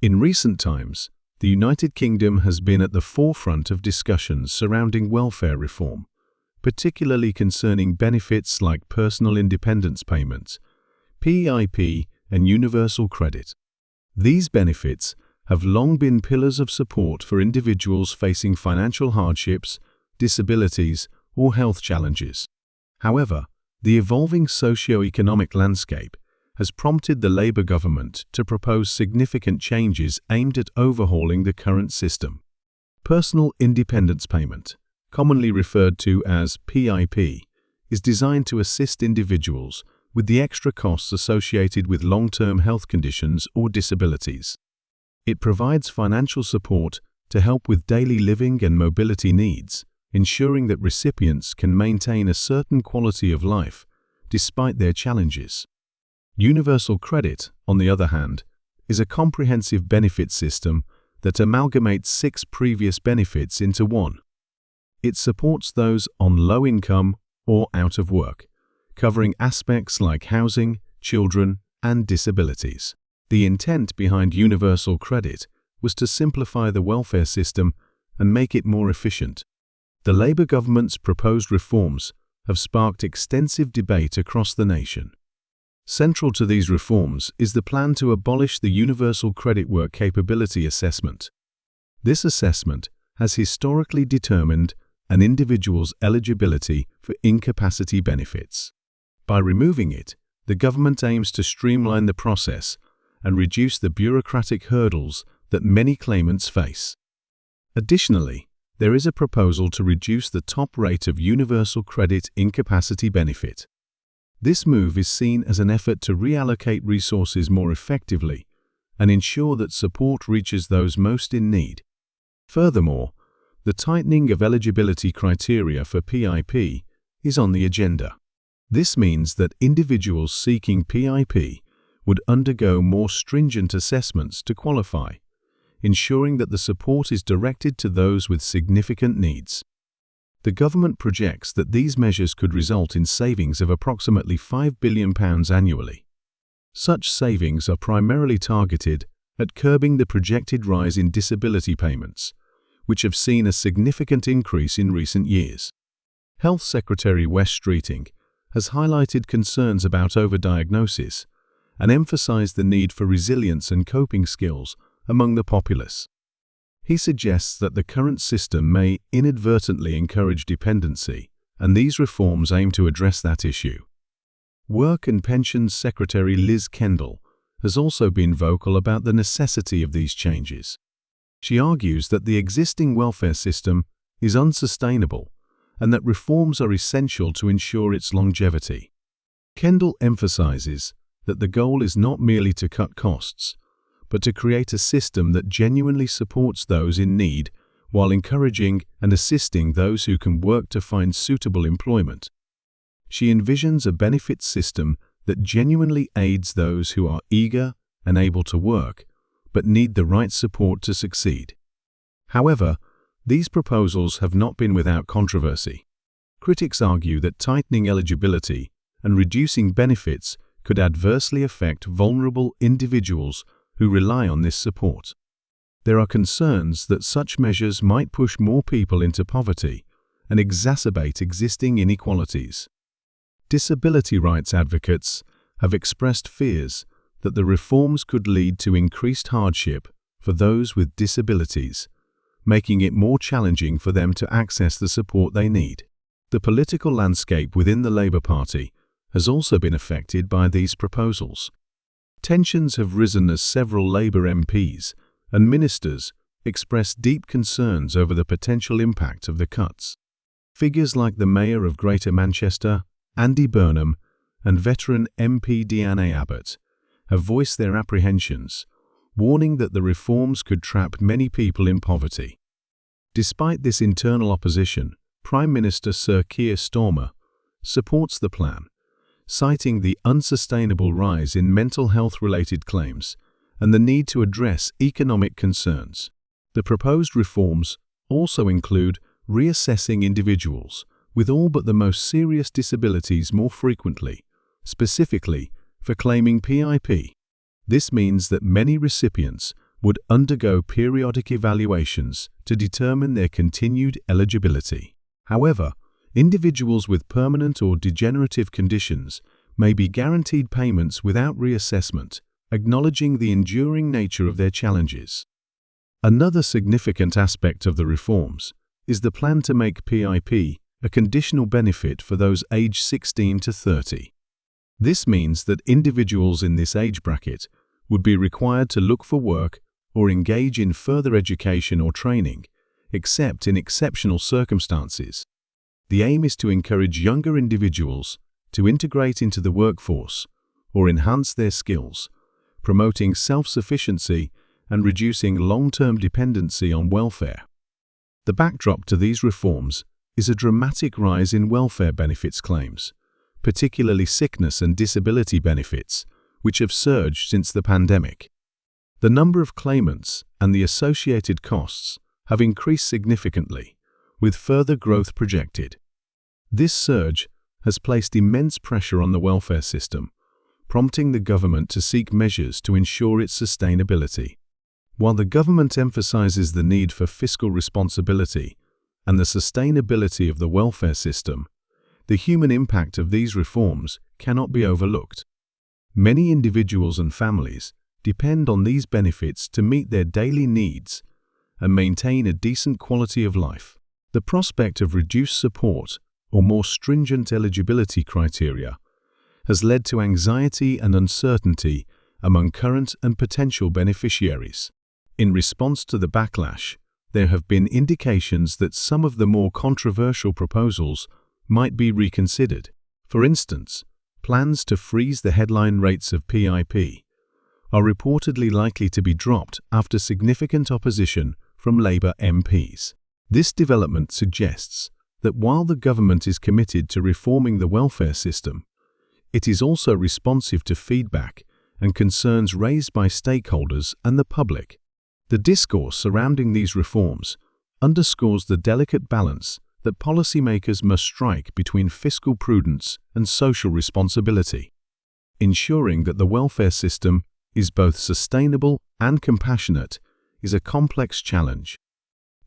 In recent times, the United Kingdom has been at the forefront of discussions surrounding welfare reform, particularly concerning benefits like personal independence payments, PIP, and universal credit. These benefits have long been pillars of support for individuals facing financial hardships, disabilities, or health challenges. However, the evolving socio-economic landscape has prompted the Labour government to propose significant changes aimed at overhauling the current system. Personal independence payment, commonly referred to as PIP, is designed to assist individuals with the extra costs associated with long-term health conditions or disabilities. It provides financial support to help with daily living and mobility needs, ensuring that recipients can maintain a certain quality of life despite their challenges. Universal credit, on the other hand, is a comprehensive benefit system that amalgamates 6 previous benefits into one. It supports those on low income or out of work, covering aspects like housing, children, and disabilities. The intent behind universal credit was to simplify the welfare system and make it more efficient. The Labour government's proposed reforms have sparked extensive debate across the nation. Central to these reforms is the plan to abolish the Universal Credit Work Capability Assessment. This assessment has historically determined an individual's eligibility for incapacity benefits. By removing it, the government aims to streamline the process and reduce the bureaucratic hurdles that many claimants face. Additionally, there is a proposal to reduce the top rate of universal credit incapacity benefit. This move is seen as an effort to reallocate resources more effectively and ensure that support reaches those most in need. Furthermore, the tightening of eligibility criteria for PIP is on the agenda. This means that individuals seeking PIP would undergo more stringent assessments to qualify, ensuring that the support is directed to those with significant needs. The government projects that these measures could result in savings of approximately £5 billion annually. Such savings are primarily targeted at curbing the projected rise in disability payments, which have seen a significant increase in recent years. Health Secretary Wes Streeting has highlighted concerns about overdiagnosis and emphasized the need for resilience and coping skills among the populace. He suggests that the current system may inadvertently encourage dependency, and these reforms aim to address that issue. Work and Pensions Secretary Liz Kendall has also been vocal about the necessity of these changes. She argues that the existing welfare system is unsustainable and that reforms are essential to ensure its longevity. Kendall emphasizes that the goal is not merely to cut costs, but to create a system that genuinely supports those in need while encouraging and assisting those who can work to find suitable employment. She envisions a benefit system that genuinely aids those who are eager and able to work, but need the right support to succeed. However, these proposals have not been without controversy. Critics argue that tightening eligibility and reducing benefits could adversely affect vulnerable individuals who rely on this support. There are concerns that such measures might push more people into poverty and exacerbate existing inequalities. Disability rights advocates have expressed fears that the reforms could lead to increased hardship for those with disabilities, making it more challenging for them to access the support they need. The political landscape within the Labour Party has also been affected by these proposals. Tensions have risen as several Labour MPs and ministers express deep concerns over the potential impact of the cuts. Figures like the Mayor of Greater Manchester, Andy Burnham, and veteran MP Deanne Abbott have voiced their apprehensions, warning that the reforms could trap many people in poverty. Despite this internal opposition, Prime Minister Sir Keir Starmer supports the plan, citing the unsustainable rise in mental health-related claims and the need to address economic concerns. The proposed reforms also include reassessing individuals with all but the most serious disabilities more frequently, specifically for claiming PIP. This means that many recipients would undergo periodic evaluations to determine their continued eligibility. However, individuals with permanent or degenerative conditions may be guaranteed payments without reassessment, acknowledging the enduring nature of their challenges. Another significant aspect of the reforms is the plan to make PIP a conditional benefit for those aged 16 to 30. This means that individuals in this age bracket would be required to look for work or engage in further education or training, except in exceptional circumstances. The aim is to encourage younger individuals to integrate into the workforce or enhance their skills, promoting self-sufficiency and reducing long-term dependency on welfare. The backdrop to these reforms is a dramatic rise in welfare benefits claims, particularly sickness and disability benefits, which have surged since the pandemic. The number of claimants and the associated costs have increased significantly, with further growth projected. This surge has placed immense pressure on the welfare system, prompting the government to seek measures to ensure its sustainability. While the government emphasizes the need for fiscal responsibility and the sustainability of the welfare system, the human impact of these reforms cannot be overlooked. Many individuals and families depend on these benefits to meet their daily needs and maintain a decent quality of life. The prospect of reduced support or more stringent eligibility criteria has led to anxiety and uncertainty among current and potential beneficiaries. In response to the backlash, there have been indications that some of the more controversial proposals might be reconsidered. For instance, plans to freeze the headline rates of PIP are reportedly likely to be dropped after significant opposition from Labour MPs. This development suggests that while the government is committed to reforming the welfare system, it is also responsive to feedback and concerns raised by stakeholders and the public. The discourse surrounding these reforms underscores the delicate balance that policymakers must strike between fiscal prudence and social responsibility. Ensuring that the welfare system is both sustainable and compassionate is a complex challenge.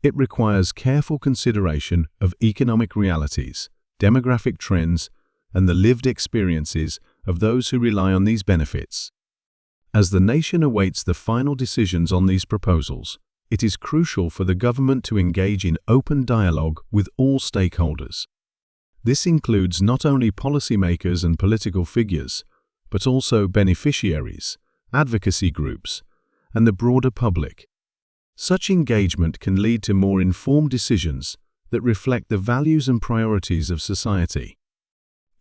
It requires careful consideration of economic realities, demographic trends, and the lived experiences of those who rely on these benefits. As the nation awaits the final decisions on these proposals, it is crucial for the government to engage in open dialogue with all stakeholders. This includes not only policymakers and political figures, but also beneficiaries, advocacy groups, and the broader public. Such engagement can lead to more informed decisions that reflect the values and priorities of society.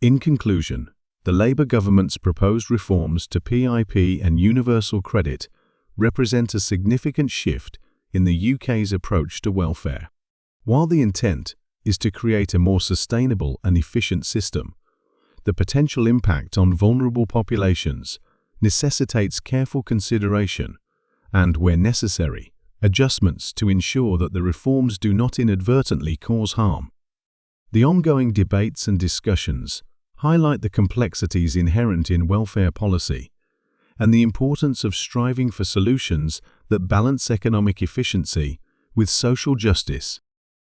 In conclusion, the Labour government's proposed reforms to PIP and universal credit represent a significant shift in the UK's approach to welfare. While the intent is to create a more sustainable and efficient system, the potential impact on vulnerable populations necessitates careful consideration and, where necessary, adjustments to ensure that the reforms do not inadvertently cause harm. The ongoing debates and discussions highlight the complexities inherent in welfare policy and the importance of striving for solutions that balance economic efficiency with social justice.